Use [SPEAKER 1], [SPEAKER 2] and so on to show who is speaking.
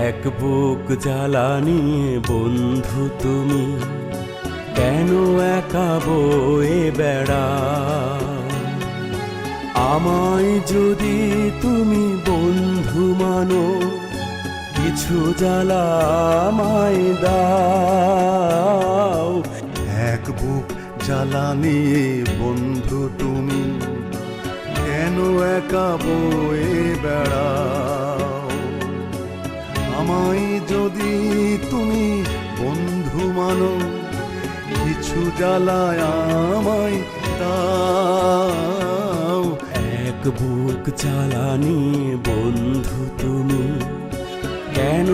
[SPEAKER 1] এক বুক জ্বালা নিয়ে বন্ধু তুমি কেন একা বয়ে বেড়াও? আমায় যদি তুমি বন্ধু মানো, কিছু জ্বালা আমায় দাও।
[SPEAKER 2] এক বুক জ্বালা নিয়ে বন্ধু তুমি কেন একা বয়ে বেড়াও? আমায় যদি তুমি বন্ধু মানো, কিছু জ্বালায় আমায় দাও।
[SPEAKER 1] এক বুক জ্বালা নিয়ে বন্ধু তুমি কেন